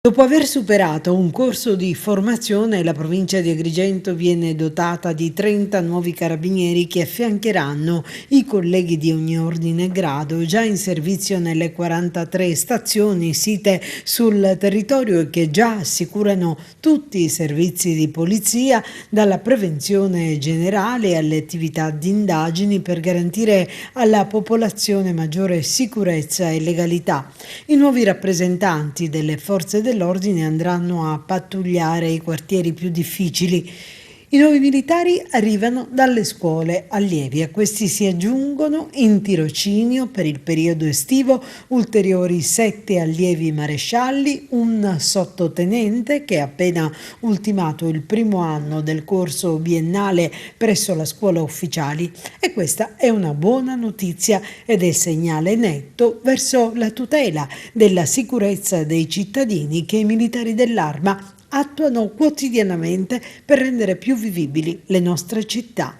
Dopo aver superato un corso di formazione, la provincia di Agrigento viene dotata di 30 nuovi carabinieri che affiancheranno i colleghi di ogni ordine e grado già in servizio nelle 43 stazioni site sul territorio e che già assicurano tutti i servizi di polizia, dalla prevenzione generale alle attività di indagini per garantire alla popolazione maggiore sicurezza e legalità. I nuovi rappresentanti delle forze dell'ordine andranno a pattugliare i quartieri più difficili. I nuovi militari arrivano dalle scuole allievi, a questi si aggiungono in tirocinio per il periodo estivo ulteriori 7 allievi marescialli, un sottotenente che ha appena ultimato il primo anno del corso biennale presso la scuola ufficiali, e questa è una buona notizia ed è segnale netto verso la tutela della sicurezza dei cittadini che i militari dell'Arma attuano quotidianamente per rendere più vivibili le nostre città.